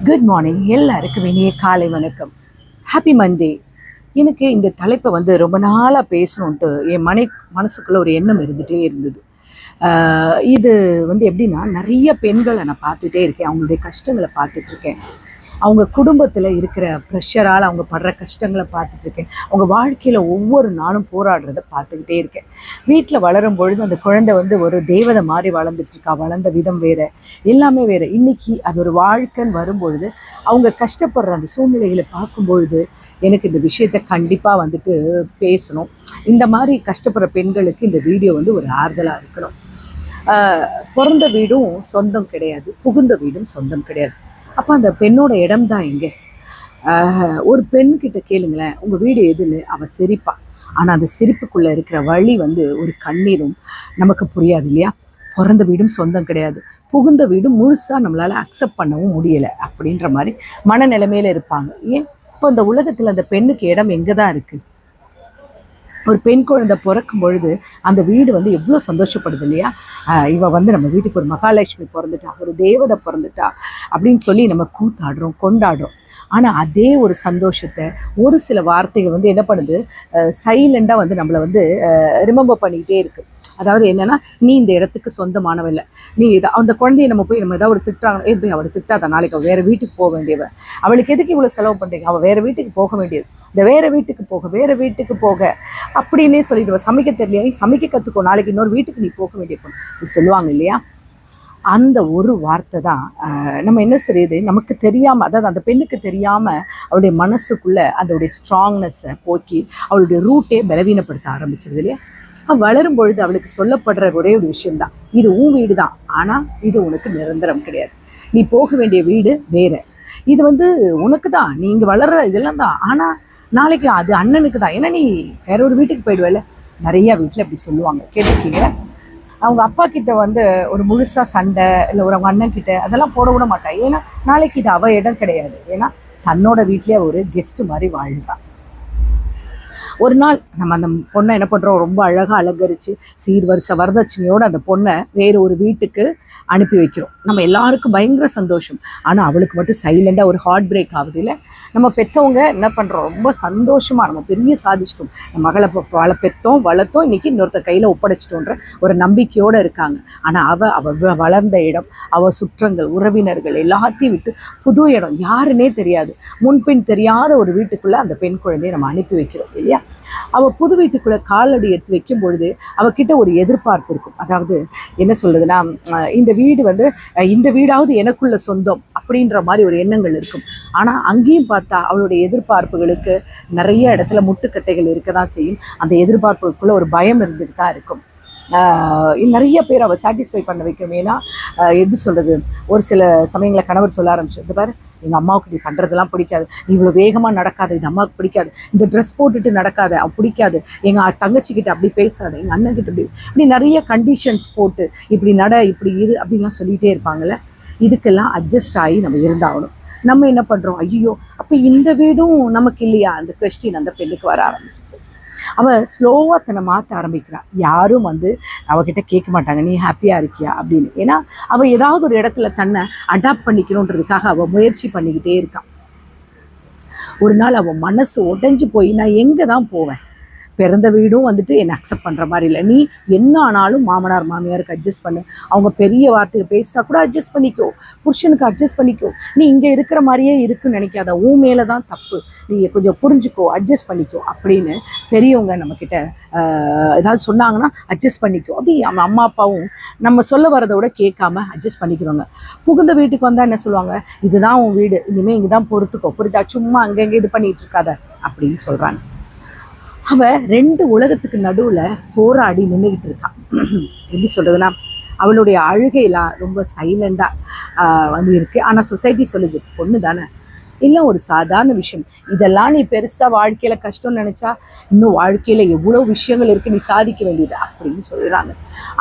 Good morning. எல்லாருக்கும் இனிய காலை வணக்கம். Happy Monday. எனக்கு இந்த தலைப்பை ரொம்ப நாளாக பேசணுன்ட்டு என் மனசுக்குள்ளே ஒரு எண்ணம் இருந்துகிட்டே இருந்தது. இது எப்படின்னா, நிறைய பெண்களை நான் பார்த்துட்டே இருக்கேன். அவங்களுடைய கஷ்டங்களை பார்த்துட்ருக்கேன். அவங்க குடும்பத்தில் இருக்கிற ப்ரெஷரால் அவங்க படுற கஷ்டங்களை பார்த்துட்ருக்கேன். அவங்க வாழ்க்கையில் ஒவ்வொரு நாளும் போராடுறத பார்த்துக்கிட்டே இருக்கேன். வீட்டில் வளரும் பொழுது அந்த குழந்தை ஒரு தேவதை மாதிரி வளர்ந்துட்டுருக்கா. வளர்ந்த விதம் வேறு, எல்லாமே வேறு. இன்றைக்கி அது ஒரு வாழ்க்கைன்னு வரும்பொழுது அவங்க கஷ்டப்படுற அந்த சூழ்நிலைகளை பார்க்கும்பொழுது எனக்கு இந்த விஷயத்தை கண்டிப்பாக பேசணும். இந்த மாதிரி கஷ்டப்படுற பெண்களுக்கு இந்த வீடியோ ஒரு ஆறுதலாக இருக்கணும். பிறந்த வீடும் சொந்தம் கிடையாது, புகுந்த வீடும் சொந்தம் கிடையாது. அப்போ அந்த பெண்ணோட இடம் தான் எங்கே? ஒரு பெண்கிட்ட கேளுங்களேன், உங்கள் வீடு எதுன்னு. அவள் சிரிப்பா. ஆனால் அந்த சிரிப்புக்குள்ளே இருக்கிற வழி ஒரு கண்ணீரும் நமக்கு புரியாது இல்லையா? பிறந்த வீடும் சொந்தம் கிடையாது, புகுந்த வீடும் முழுசாக நம்மளால் அக்செப்ட் பண்ணவும் முடியலை அப்படின்ற மாதிரி மனநிலைமையில் இருப்பாங்க. ஏன்? இப்போ இந்த உலகத்தில் அந்த பெண்ணுக்கு இடம் எங்கே தான் இருக்குது? ஒரு பெண் குழந்தை பிறக்கும் பொழுது அந்த வீடு எவ்வளோ சந்தோஷப்படுது இல்லையா? இவ நம்ம வீட்டுக்கு ஒரு மகாலட்சுமி பிறந்துட்டா, ஒரு தேவதை பிறந்துட்டா அப்படின்னு சொல்லி நம்ம கூத்தாடுறோம், கொண்டாடுறோம். ஆனால் அதே ஒரு சந்தோஷத்தை ஒரு சில வார்த்தைகள் என்ன பண்ணுது, சைலண்டாக நம்மளை ரிமெம்பர் பண்ணிக்கிட்டே இருக்குது. அதாவது என்னென்னா, நீ இந்த இடத்துக்கு சொந்தமானவில்லை, நீ அந்த குழந்தைய நம்ம ஏதாவது ஒரு திட்டுறாங்க, போய் அவளை திட்டாத, நாளைக்கு அவள் வேறு வீட்டுக்கு போக வேண்டியவ, அவளுக்கு எதுக்கு இவ்வளோ செலவு பண்ணுறீங்க, அவள் வேறு வீட்டுக்கு போக வேண்டியது, இந்த வேறு வீட்டுக்கு போக அப்படின்னே சொல்லிடுவா. சமைக்க தெரியலையா, நீ சமைக்க கற்றுக்கோ, நாளைக்கு இன்னொரு வீட்டுக்கு நீ போக வேண்டிய சொல்லுவாங்க இல்லையா? அந்த ஒரு வார்த்தை தான் நம்ம என்ன செய்யுது, நமக்கு தெரியாமல், அதாவது அந்த பெண்ணுக்கு தெரியாமல் அவளுடைய மனசுக்குள்ளே அதோடைய ஸ்ட்ராங்னஸை போக்கி அவளுடைய ரூட்டே பலவீனப்படுத்த ஆரம்பிச்சிருது இல்லையா? வளரும் பொழுது அவளுக்கு சொல்லப்படுற ஒரே ஒரு விஷயம்தான், இது உன் வீடு தான், ஆனால் இது உனக்கு நிரந்தரம் கிடையாது, நீ போக வேண்டிய வீடு வேறு, இது உனக்கு தான், நீ இங்கே வளர்கிற இதெல்லாம் தான், ஆனால் நாளைக்கு அது அண்ணனுக்கு தான், ஏன்னா நீ வேற ஒரு வீட்டுக்கு போயிடுவேல. நிறையா வீட்டில் அப்படி சொல்லுவாங்க, கேட்டிருக்கீங்க? அவங்க அப்பா கிட்ட ஒரு முழுசாக சண்டை, இல்லை ஒரு அவங்க அண்ணன் கிட்ட அதெல்லாம் போட விட மாட்டான். ஏன்னா நாளைக்கு இது அவள் இடம் கிடையாது, ஏன்னா தன்னோட வீட்லேயே ஒரு கெஸ்ட்டு மாதிரி வாழ்கிறான். ஒரு நாள் நம்ம அந்த பொண்ணை என்ன பண்ணுறோம், ரொம்ப அழகாக அலங்கரித்து சீர்வரிசை வரதட்சணையோடு அந்த பொண்ணை வேறு ஒரு வீட்டுக்கு அனுப்பி வைக்கிறோம். நம்ம எல்லாருக்கும் பயங்கர சந்தோஷம். ஆனால் அவளுக்கு மட்டும் சைலண்டாக ஒரு ஹார்ட் பிரேக் ஆகுது இல்லை? நம்ம பெற்றவங்க என்ன பண்ணுறோம், ரொம்ப சந்தோஷமாக நம்ம பெரிய சாதிச்சிட்டோம், நம்ம மகளை வளர்த்தோம், இன்றைக்கி இன்னொருத்தர் கையில் ஒப்படைச்சிட்டோன்ற ஒரு நம்பிக்கையோடு இருக்காங்க. ஆனால் அவள் வளர்ந்த இடம், அவள் சுற்றங்கள், உறவினர்கள் எல்லாத்தையும் விட்டு புது இடம், யாருன்னே தெரியாது, முன்பின் தெரியாத ஒரு வீட்டுக்குள்ளே அந்த பெண் குழந்தையை நம்ம அனுப்பி வைக்கிறோம் இல்லையா? அவள் புது வீட்டுக்குள்ளே காலடி எடுத்து வைக்கும் பொழுது அவகிட்ட ஒரு எதிர்பார்ப்பு இருக்கும். அதாவது என்ன சொல்றதுன்னா, இந்த வீடு இந்த வீடாவது எனக்குள்ள சொந்தம் அப்படின்ற மாதிரி ஒரு எண்ணங்கள் இருக்கும். ஆனால் அங்கேயும் பார்த்தா அவளுடைய எதிர்பார்ப்புகளுக்கு நிறைய இடத்துல முட்டுக்கட்டைகள் இருக்க தான் செய்யும். அந்த எதிர்பார்ப்புக்குள்ளே ஒரு பயம் இருந்துட்டு தான் இருக்கும். நிறைய பேர் அவள் சாட்டிஸ்ஃபை பண்ண வைக்கும். ஏன்னா எப்படி சொல்கிறது, ஒரு சில சமயங்களில் கணவர் சொல்ல ஆரம்பிச்சு, இந்த பாரு, எங்கள் அம்மாவுக்கு நீ பண்ணுறதெல்லாம் பிடிக்காது, நீ இவ்வளோ வேகமாக நடக்காத, இது அம்மாவுக்கு பிடிக்காது, இந்த ட்ரெஸ் போட்டுட்டு நடக்காத, அவன் பிடிக்காது, எங்கள் தங்கச்சிக்கிட்ட அப்படி பேசாத, எங்கள் அண்ணன்கிட்ட இப்படி நிறைய கண்டிஷன்ஸ் போட்டு இப்படி இப்படி இரு அப்படின்லாம் சொல்லிகிட்டே இருப்பாங்கள்ல. இதுக்கெல்லாம் அட்ஜஸ்ட் ஆகி நம்ம இருந்தாகணும். நம்ம என்ன பண்ணுறோம், ஐயோ அப்போ இந்த வீடும் நமக்கு இல்லையா, அந்த கொஸ்டின் அந்த பெண்ணுக்கு வர ஆரம்பிச்சு. அவள் ஸ்லோவாக தன்னை மாற்ற ஆரம்பிக்கிறாள். யாரும் அவகிட்ட கேட்க மாட்டாங்க, நீ ஹாப்பியாக இருக்கியா அப்படின்னு. ஏன்னா அவள் ஏதாவது ஒரு இடத்துல தன்னை அடாப்ட் பண்ணிக்கணுன்றதுக்காக அவள் முயற்சி பண்ணிக்கிட்டே இருக்கான். ஒரு நாள் அவள் மனசு உடைஞ்சு போய், நான் எங்கே தான் போவேன், பிறந்த வீடும் என்னை அக்செப்ட் பண்ணுற மாதிரி இல்லை, நீ என்ன ஆனாலும் மாமனார் மாமியாருக்கு அட்ஜஸ்ட் பண்ணு, அவங்க பெரிய வார்த்தையை பேசினா கூட அட்ஜஸ்ட் பண்ணிக்கோ, புருஷனுக்கு அட்ஜஸ்ட் பண்ணிக்கோ, நீ இங்கே இருக்கிற மாதிரியே இருக்குன்னு நினைக்காத, உன் மேலே தான் தப்பு, நீ கொஞ்சம் புரிஞ்சுக்கோ, அட்ஜஸ்ட் பண்ணிக்கோ அப்படின்னு பெரியவங்க நம்மக்கிட்ட ஏதாவது சொன்னாங்கன்னா அட்ஜஸ்ட் பண்ணிக்கோ அப்படி அம்மா அப்பாவும் நம்ம சொல்ல வரதை விட கேட்காம அட்ஜஸ்ட் பண்ணிக்கிறவங்க. புகுந்த வீட்டுக்கு வந்தால் என்ன சொல்லுவாங்க, இதுதான் உன் வீடு, இனிமேல் இங்கே தான் பொறுத்துக்கோ, புரிதா, சும்மா அங்கங்கே இது பண்ணிகிட்டு இருக்காத அப்படின்னு சொல்கிறாங்க. அவள் ரெண்டு உலகத்துக்கு நடுவில் போராடி நின்றுக்கிட்டு இருக்கான். எப்படி சொல்கிறதுனா, அவளுடைய அழுகையெல்லாம் ரொம்ப சைலண்டாக இருக்குது. ஆனால் சொசைட்டி சொல்லுது, பொண்ணு தானே, இல்லை ஒரு சாதாரண விஷயம், இதெல்லாம் நீ பெருசாக வாழ்க்கையில் கஷ்டம்னு நினச்சா இன்னும் வாழ்க்கையில் எவ்வளோ விஷயங்கள் இருக்குது, நீ சாதிக்க வேண்டியது அப்படின்னு சொல்கிறாங்க.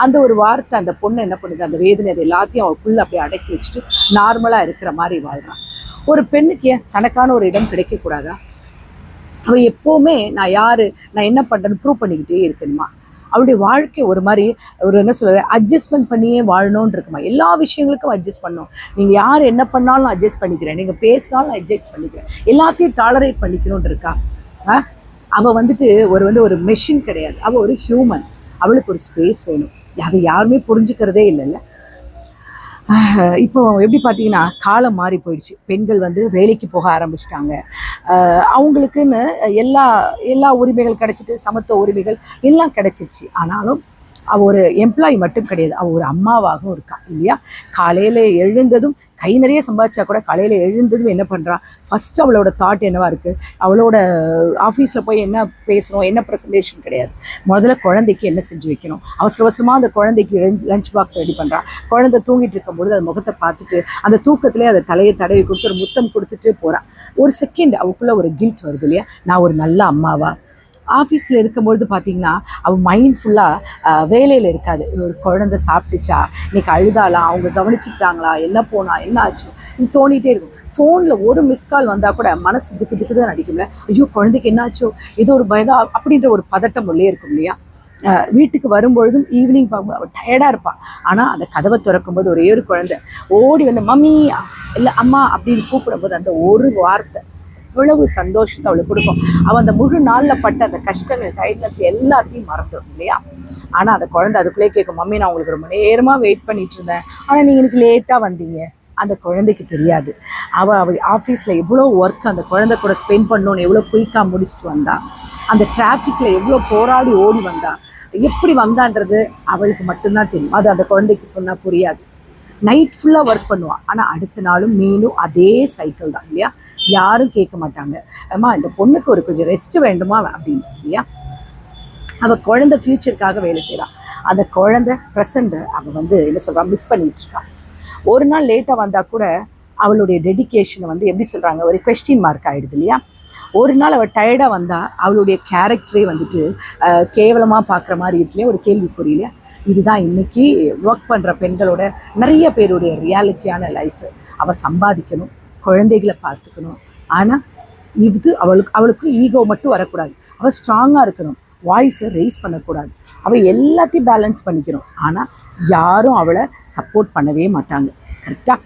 அந்த ஒரு வார்த்தை அந்த பொண்ணு என்ன பண்ணுது, அந்த வேதனை அது எல்லாத்தையும் அவளுக்குள்ளே அப்படியே அடக்கி வச்சுட்டு நார்மலாக இருக்கிற மாதிரி வாழ்கிறான். ஒரு பெண்ணுக்கு தனக்கான ஒரு இடம் கிடைக்கக்கூடாதா? அவள் எப்போவுமே நான் யார், நான் என்ன பண்ணுறேன்னு ப்ரூவ் பண்ணிக்கிட்டே இருக்கணுமா? அவளுடைய வாழ்க்கை ஒரு மாதிரி ஒரு என்ன சொல்ற அட்ஜஸ்ட்மெண்ட் பண்ணியே வாழணும்னு இருக்குமா. எல்லா விஷயங்களுக்கும் அட்ஜஸ்ட் பண்ணணும். நீங்கள் யார் என்ன பண்ணாலும் அட்ஜஸ்ட் பண்ணிக்கிறேன், நீங்கள் பேசினாலும் அட்ஜஸ்ட் பண்ணிக்கிறேன், எல்லாத்தையும் டாலரேட் பண்ணிக்கணும்னு இருக்கா. அவள் வந்துட்டு ஒரு மெஷின் கிடையாது, அவள் ஒரு ஹியூமன். அவளுக்கு ஒரு ஸ்பேஸ் வேணும். அதை யாருமே புரிஞ்சுக்கிறதே இல்லைல்ல. இப்போ எப்படி பார்த்தீங்கன்னா காலம் மாறி போயிடுச்சு. பெண்கள் வந்து வேலைக்கு போக ஆரம்பிச்சிட்டாங்க. அவங்களுக்குன்னு எல்லா எல்லா உரிமைகள் கிடைச்சிட்டு, சமத்துவ உரிமைகள் எல்லாம் கிடைச்சிருச்சு. ஆனாலும் அவள் ஒரு எம்ப்ளாயி மட்டும் கிடையாது, அவள் ஒரு அம்மாவாகவும் இருக்கா இல்லையா. காலையில் எழுந்ததும் கை நிறைய சம்பாதிச்சா கூட காலையில் எழுந்ததும் என்ன பண்ணுறா, ஃபஸ்ட்டு அவளோட தாட் என்னவா இருக்குது, அவளோட ஆஃபீஸில் போய் என்ன பேசணும், என்ன ப்ரெசன்டேஷன் கிடையாது. முதல்ல குழந்தைக்கு என்ன செஞ்சு வைக்கணும், அவசர அவசரமாக அந்த குழந்தைக்கு லஞ்ச் பாக்ஸ் ரெடி பண்ணுறா. குழந்தை தூங்கிட்டு இருக்கும்போது அது முகத்தை பார்த்துட்டு அந்த தூக்கத்திலே அதை தலையை தடவி கொடுத்து ஒரு முத்தம் கொடுத்துட்டு போகிறான். ஒரு செகண்ட் அவளுக்குள்ள ஒரு கில்ட் வருது இல்லையா, நான் ஒரு நல்ல அம்மாவா. ஆஃபீஸில் இருக்கும்பொழுது பார்த்தீங்கன்னா அவள் மைண்ட் ஃபுல்லாக வேலையில் இருக்காது. ஒரு குழந்தை சாப்பிட்டுச்சா, இன்றைக்கி அழுதாலாம், அவங்க கவனிச்சுக்கிட்டாங்களா, என்ன போனா, என்ன ஆச்சு, இது தோணிகிட்டே இருக்கும். ஃபோனில் ஒரு மிஸ் கால் வந்தால் கூட மனசு திக்கு தான் நடிக்கும்ல. ஐயோ குழந்தைக்கு என்னாச்சோ, ஏதோ ஒரு பயதா அப்படின்ற ஒரு பதட்டம் உள்ளே இருக்கும் இல்லையா. வீட்டுக்கு வரும்பொழுதும் ஈவினிங் பார்க்கும்போது அவள் டயர்டாக இருப்பாள். ஆனால் அந்த கதவை திறக்கும்போது ஒரே ஒரு குழந்தை ஓடி வந்து மம்மி இல்லை அம்மா அப்படின்னு கூப்பிடும்போது அந்த ஒரு வார்த்தை இவ்வளவு சந்தோஷத்தை அவளுக்கு கொடுக்கும். அவள் அந்த முழு நாளில் பட்ட அந்த கஷ்டங்கள், டயர்ட்னஸ் எல்லாத்தையும் மறந்துடும் இல்லையா. ஆனால் அந்த குழந்தை அதுக்குள்ளே கேட்கும், மம்மி நான் உங்களுக்கு ரொம்ப நேரமாக வெயிட் பண்ணிட்டு இருந்தேன், ஆனால் நீங்கள் எனக்கு லேட்டாக வந்தீங்க. அந்த குழந்தைக்கு தெரியாது அவள் ஆஃபீஸில் எவ்வளோ ஒர்க் அந்த குழந்தை கூட ஸ்பெண்ட் பண்ணணுன்னு எவ்வளோ குயிக்காக முடிச்சுட்டு வந்தா, அந்த டிராஃபிக்கில் எவ்வளோ போராடி ஓடி வந்தா, எப்படி வந்தான்றது அவளுக்கு மட்டும்தான் தெரியும். அது அந்த குழந்தைக்கு சொன்னால் புரியாது. நைட் ஃபுல்லாக ஒர்க் பண்ணுவாள், ஆனால் அடுத்த நாளும் மீண்டும் அதே சைக்கிள் தான் இல்லையா. யாரும் கேட்க மாட்டாங்க, அம்மா இந்த பொண்ணுக்கு ஒரு கொஞ்சம் ரெஸ்ட் வேண்டுமா அப்படின்னு இல்லையா. அவள் குழந்தை ஃப்யூச்சருக்காக வேலை செய்கிறாள். அந்த குழந்தை ப்ரெசண்ட்டை அவள் என்ன சொல்கிறா, மிஸ் பண்ணிகிட்டு இருக்காள். ஒரு நாள் லேட்டாக வந்தால் கூட அவளுடைய டெடிக்கேஷனை எப்படி சொல்கிறாங்க, ஒரு கொஸ்டின் மார்க் ஆகிடுது இல்லையா. ஒரு நாள் அவள் டயர்டாக வந்தால் அவளுடைய கேரக்டரே கேவலமாக பார்க்குற மாதிரி இருக்குல்லையே, ஒரு கேள்விக்குறி இல்லையா. இதுதான் இன்றைக்கி ஒர்க் பண்ணுற பெண்களோட நிறைய பேருடைய ரியாலிட்டியான லைஃபு. அவள் சம்பாதிக்கணும், குழந்தைகளை பார்த்துக்கணும், ஆனால் அவளுக்கு ஈகோ மட்டும் வரக்கூடாது. அவள் ஸ்ட்ராங்காக இருக்கணும், வாய்ஸை ரைஸ் பண்ணக்கூடாது. அவள் எல்லாத்தையும் பேலன்ஸ் பண்ணிக்கணும். ஆனால் யாரும் அவளை சப்போர்ட் பண்ணவே மாட்டாங்க. கரெக்டாக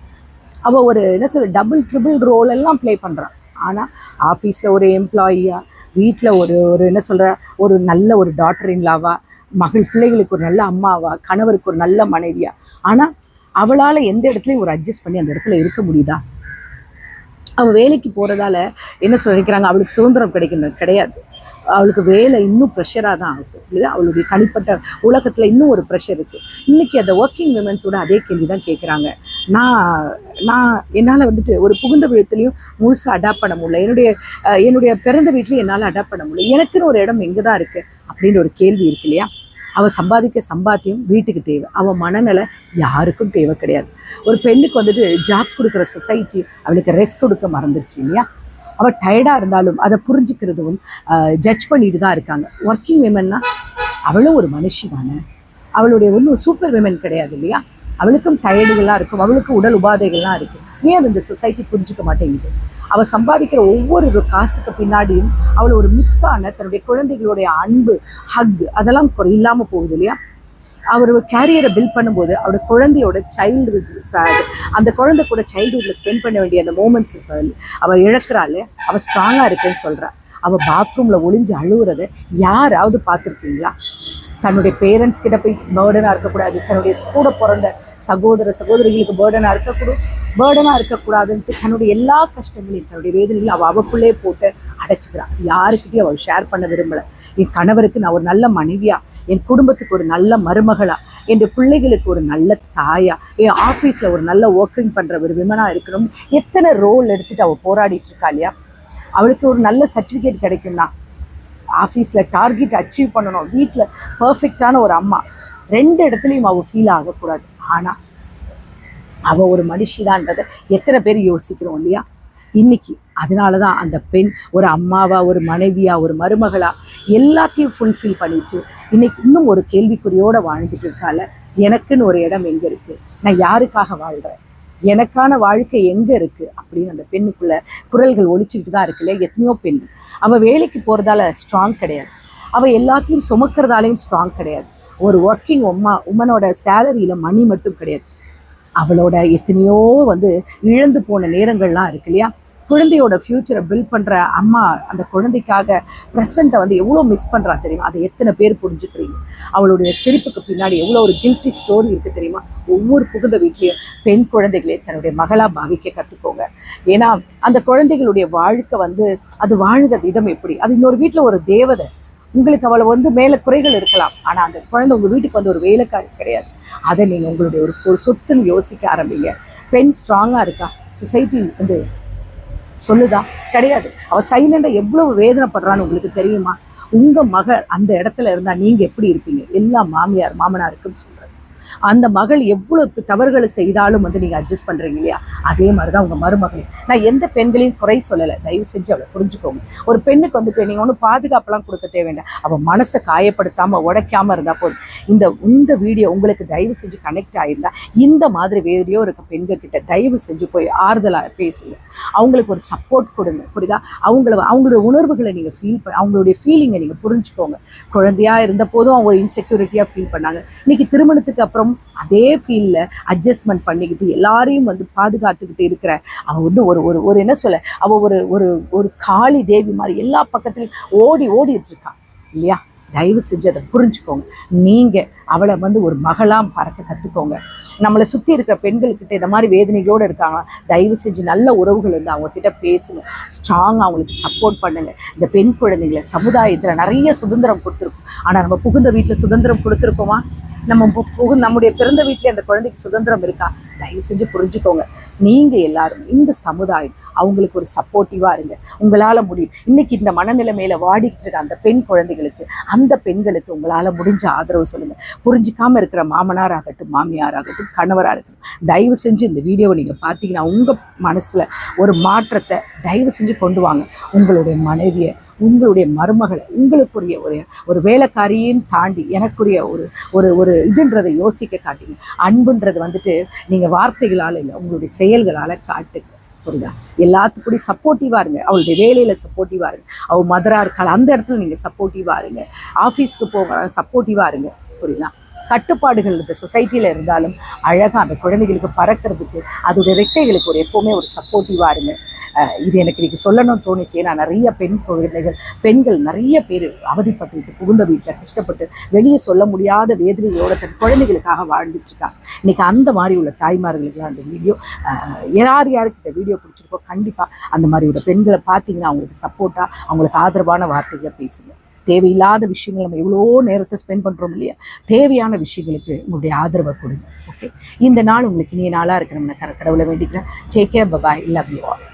அவள் ஒரு டபுள் ட்ரிபிள் ரோல் எல்லாம் ப்ளே பண்ணுறான். ஆனால் ஆஃபீஸில் ஒரு எம்ப்ளாயியாக, வீட்டில் ஒரு நல்ல ஒரு டாட்டர் இன்லாவா, பிள்ளைகளுக்கு ஒரு நல்ல அம்மாவா, கணவருக்கு ஒரு நல்ல மனைவியா. ஆனால் அவளால் எந்த இடத்துலையும் ஒரு அட்ஜஸ்ட் பண்ணி அந்த இடத்துல இருக்க முடியுதா. அவள் வேலைக்கு போகிறதால என்ன சொல்லிக்கிறாங்க, அவளுக்கு சுதந்திரம் கிடையாது. அவளுக்கு வேலை இன்னும் ப்ரெஷராக தான் ஆகும் இல்லையா. அவளுடைய தனிப்பட்ட உலகத்தில் இன்னும் ஒரு ப்ரெஷர் இருக்குது. இன்றைக்கி அந்த ஒர்க்கிங் விமன்ஸோட அதே கேள்வி தான் கேட்குறாங்க. நான் என்னால் ஒரு புகுந்த வீட்டிலையும் முழுசாக அடாப்ட் பண்ண முடியல, என்னுடைய பிறந்த வீட்லையும் என்னால் அடாப்ட் பண்ண முடியல, எனக்குன்னு ஒரு இடம் எங்கே தான் இருக்குது அப்படின்ற ஒரு கேள்வி இருக்கு இல்லையா. அவள் சம்பாதிக்க சம்பாத்தியம் வீட்டுக்கு தேவை, அவள் மனநிலை யாருக்கும் தேவை கிடையாது. ஒரு பெண்ணுக்கு ஜாப் கொடுக்குற சொசைட்டி அவளுக்கு ரெஸ்ட் கொடுக்க மறந்துருச்சு இல்லையா. அவள் டயர்டாக இருந்தாலும் அதை புரிஞ்சுக்கிறதும் ஜட்ஜ் பண்ணிட்டு தான் இருக்காங்க. ஒர்க்கிங் விமன்னா அவளும் ஒரு மனுஷி தானே, அவளுடைய ஒன்றும் சூப்பர் விமன் கிடையாது இல்லையா. அவளுக்கும் டயர்டுகள்லாம் இருக்கும், அவளுக்கும் உடல் உபாதைகள்லாம் இருக்குது. ஏன் அது இந்த சொசைட்டி புரிஞ்சுக்க மாட்டேங்குது. அவள் சம்பாதிக்கிற ஒவ்வொரு காசுக்கு பின்னாடியும் அவள் ஒரு மிஸ் ஆன தன்னுடைய குழந்தைகளுடைய அன்பு, ஹக் அதெல்லாம் இல்லாமல் போகுது இல்லையா. அவர் கேரியரை பில்ட் பண்ணும்போது அவரோட குழந்தையோட சைல்டுஹுட், அந்த குழந்தை கூட சைல்டுஹுட்டில் ஸ்பெண்ட் பண்ண வேண்டிய அந்த மூமெண்ட்ஸ் அவள் இழக்கிறாள். அவள் ஸ்ட்ராங்காக இருக்குன்னு சொல்கிறா. அவள் பாத்ரூமில் ஒளிஞ்சு அழுகுறதை யாராவது பார்த்துருக்கீங்களா? தன்னுடைய பேரண்ட்ஸ் கிட்ட போய் பேர்டனாக இருக்கக்கூடாது, தன்னுடைய கூட பிறந்த சகோதரிகளுக்கு பேர்டனாக இருக்கக்கூடாதுன்ட்டு தன்னுடைய எல்லா கஷ்டங்களையும் தன்னுடைய வேதனைகளையும் அவளுக்குள்ளே போட்டு அடைச்சிக்கிறான். அது யாருக்கிட்டையும் அவள் ஷேர் பண்ண விரும்பலை. என் கணவருக்கு நான் ஒரு நல்ல மனைவியா, என் குடும்பத்துக்கு ஒரு நல்ல மருமகளா, என் பிள்ளைகளுக்கு ஒரு நல்ல தாயா, என் ஆஃபீஸில் ஒரு நல்ல ஒர்க்கிங் பண்ணுற ஒரு விமனாக இருக்கணும், எத்தனை ரோல் எடுத்துகிட்டு அவள் போராடிட்டு இருக்கா இல்லையா. அவளுக்கு ஒரு நல்ல சர்டிஃபிகேட் கிடைக்கும்னா, ஆஃபீஸில் டார்கெட் அச்சீவ் பண்ணணும், வீட்டில் பர்ஃபெக்டான ஒரு அம்மா, ரெண்டு இடத்துலையும் அவள் ஃபீல் ஆகக்கூடாது. ஆனால் அவள் ஒரு மனுஷிதான்றதை எத்தனை பேர் யோசிக்கிறோம் இல்லையா இன்னைக்கு. அதனால தான் அந்த பெண் ஒரு அம்மாவா, ஒரு மனைவியா, ஒரு மருமகளா எல்லாத்தையும் ஃபுல்ஃபில் பண்ணிட்டு இன்னைக்கு இன்னும் ஒரு கேள்விக்குறியோடு வாழ்ந்துட்டு இருக்கால. எனக்குன்னு ஒரு இடம் எங்கே இருக்குது, நான் யாருக்காக வாழ்கிறேன், எனக்கான வாழ்க்கை எங்கே இருக்குது அப்படின்னு அந்த பெண்ணுக்குள்ள குரல்கள் ஒழிச்சுக்கிட்டு தான் இருக்குல்ல. எத்தனையோ பெண் அவள் வேலைக்கு போகிறதால ஸ்ட்ராங் கிடையாது, அவள் எல்லாத்தையும் சுமக்கிறதாலையும் ஸ்ட்ராங் கிடையாது. ஒரு ஒர்க்கிங் உமனோட சேலரியில் மணி மட்டும் கிடையாது, அவளோட எத்தனையோ இழந்து போன நேரங்கள்லாம் இருக்கு இல்லையா. குழந்தையோட ஃப்யூச்சரை பில்ட் பண்ணுற அம்மா அந்த குழந்தைக்காக ப்ரெசண்ட்டை எவ்வளோ மிஸ் பண்ணுறா தெரியுமா? அதை எத்தனை பேர் புரிஞ்சுக்கிறீங்க? அவளுடைய சிரிப்புக்கு பின்னாடி எவ்வளோ ஒரு கில்ட்டி ஸ்டோரி இருக்குது தெரியுமா? ஒவ்வொரு புகுந்த வீட்லேயும் பெண் குழந்தைகளே தன்னுடைய மகளாக பாவிக்க கற்றுக்கோங்க. ஏன்னா அந்த குழந்தைகளுடைய வாழ்க்கை அது வாழ்ந்த விதம் எப்படி, அது இன்னொரு வீட்டில் ஒரு தேவதை. உங்களுக்கு அவளை மேலே குறைகள் இருக்கலாம், ஆனால் அந்த குழந்தை உங்கள் வீட்டுக்கு ஒரு வேலைக்காரி கிடையாது. அதை நீங்கள் உங்களுடைய ஒரு சொத்துன்னு யோசிக்க ஆரம்பிங்க. பெண் ஸ்ட்ராங்காக இருக்கா? சொசைட்டி சொல்லுதா? கிடையாது. அவள் சைலண்டாக எவ்வளவு வேதனைப்படுறான்னு உங்களுக்கு தெரியுமா? உங்கள் மகள் அந்த இடத்துல இருந்தால் நீங்கள் எப்படி இருப்பீங்க? எல்லா மாமியார் மாமனாருக்கும் சொல்கிறேன். அந்த மகள் எவ்வளவு தவறுகளை செய்தாலும் நீங்கள் அட்ஜஸ்ட் பண்ணுறீங்க இல்லையா? அதே மாதிரி தான் உங்கள் மருமகளே. நான் எந்த பெண்களையும் குறை சொல்லலை, தயவு செஞ்சு அவளை புரிஞ்சுக்கோங்க. ஒரு பெண்ணுக்கு நீங்கள் ஒன்றும் பாதுகாப்பெல்லாம் கொடுக்க தேவையில்லை. அவள் மனசை காயப்படுத்தாமல் உடைக்காமல் இருந்தால் போதும். இந்த வீடியோ உங்களுக்கு தயவு செஞ்சு கனெக்ட் ஆகியிருந்தா இந்த மாதிரி வீடியோ இருக்க பெண்கள் கிட்ட தயவு செஞ்சு போய் ஆறுதலாக பேசுங்க. அவங்களுக்கு ஒரு சப்போர்ட் கொடுங்க, புரியுதா? அவங்களோட உணர்வுகளை நீங்கள் அவங்களுடைய ஃபீலிங்கை நீங்கள் புரிஞ்சுக்கோங்க. குழந்தையாக இருந்த போதும் அவங்க ஒரு இன்செக்யூரிட்டியாக ஃபீல் பண்ணாங்க. இன்னைக்கு திருமணத்துக்கு அப்புறம் அதே ஃபீல்டில் அட்ஜஸ்ட்மெண்ட் பண்ணிக்கிட்டு எல்லாரையும் பாதுகாத்துக்கிட்டு இருக்கிற அவள் ஒரு என்ன சொல்ல, அவள் ஒரு காளி தேவி மாதிரி எல்லா பக்கத்துலையும் ஓடிட்டு இருக்கான் இல்லையா? தயவு செஞ்சு அதை புரிஞ்சுக்கோங்க. நீங்கள் அவளை ஒரு மகளாக பறக்க கற்றுக்கோங்க. நம்மளை சுற்றி இருக்கிற பெண்கள்கிட்ட இந்த மாதிரி வேதனைகளோடு இருக்காங்க, தயவு செஞ்சு நல்ல உறவுகள் அவங்கக்கிட்ட பேசுங்க, ஸ்ட்ராங்காக அவங்களுக்கு சப்போர்ட் பண்ணுங்கள். இந்த பெண் குழந்தைங்களை சமுதாயத்தில் நிறைய சுதந்திரம் கொடுத்துருக்கோம், ஆனால் நம்ம புகுந்த வீட்டில் சுதந்திரம் கொடுத்துருக்கோமா? நம்முடைய பிறந்த வீட்டிலே அந்த குழந்தைக்கு சுதந்திரம் இருக்கா? தயவு செஞ்சு புரிஞ்சுக்கோங்க. நீங்கள் எல்லாரும் இந்த சமுதாயம் அவங்களுக்கு ஒரு சப்போர்ட்டிவாக இருங்க. உங்களால் முடியும். இன்னைக்கு இந்த மனநிலைமையில வாடிக்கிட்டு இருக்க அந்த பெண் குழந்தைகளுக்கு, அந்த பெண்களுக்கு உங்களால் முடிஞ்ச ஆதரவு சொல்லுங்கள். புரிஞ்சிக்காமல் இருக்கிற மாமனாராகட்டும், மாமியாராகட்டும், கணவராக இருக்கட்டும், தயவு செஞ்சு இந்த வீடியோவை நீங்கள் பார்த்தீங்கன்னா உங்கள் மனசில் ஒரு மாற்றத்தை தயவு செஞ்சு கொண்டு வாங்க. உங்களுடைய மனைவியை, உங்களுடைய மருமகளை, உங்களுக்குரிய ஒரு வேலைக்காரியும் தாண்டி எனக்குரிய ஒரு இதுன்றதை யோசிக்க காட்டிங்க. அன்புன்றது நீங்கள் வார்த்தைகளால் இல்லை, உங்களுடைய செயல்களால் காட்டுங்க, புரியுதா? எல்லாத்துக்கூடையும் சப்போர்ட்டிவாக இருங்க. அவளுடைய வேலையில் சப்போர்ட்டிவாக இருங்க. அவள் மதராக இருக்காள், அந்த இடத்துல நீங்கள் சப்போர்ட்டிவாக இருங்க. ஆஃபீஸ்க்கு போக சப்போர்ட்டிவாக இருங்க, புரியுதா? கட்டுப்பாடுகள் இந்த சொசைட்டியில் இருந்தாலும் அழகாக அந்த குழந்தைகளுக்கு பறக்கிறதுக்கு அதோடைய ரெக்கைகளுக்கு எப்போவுமே ஒரு சப்போர்ட்டிவாக இருங்க. இது எனக்கு இன்றைக்கி சொல்லணும்னு தோணுச்சு. ஏன்னா நிறைய பெண்கள் நிறைய பேர் அவதிப்பட்டுக்கிட்டு புகுந்த வீட்டில் கஷ்டப்பட்டு வெளியே சொல்ல முடியாத வேதனைகளோட தன் குழந்தைகளுக்காக வாழ்ந்துட்டுருக்காங்க. இன்றைக்கி அந்த மாதிரி உள்ள தாய்மார்களுக்கெல்லாம் அந்த வீடியோ யாருக்கு இந்த வீடியோ பிடிச்சிருக்கோ கண்டிப்பாக அந்த மாதிரி உள்ள பெண்களை பார்த்தீங்கன்னா அவங்களுக்கு சப்போர்ட்டாக, அவங்களுக்கு ஆதரவான வார்த்தைகளை பேசுங்க. தேவையில்லாத விஷயங்கள் நம்ம எவ்வளோ நேரத்தை ஸ்பெண்ட் பண்ணுறோம் இல்லையா? தேவையான விஷயங்களுக்கு உங்களுடைய ஆதரவை கொடுங்க. ஓகே, இந்த நாள் உங்களுக்கு இனிய நாளாக இருக்கணும்னு கடவுளை வேண்டிக்கிறேன். Take care, bye, love you all.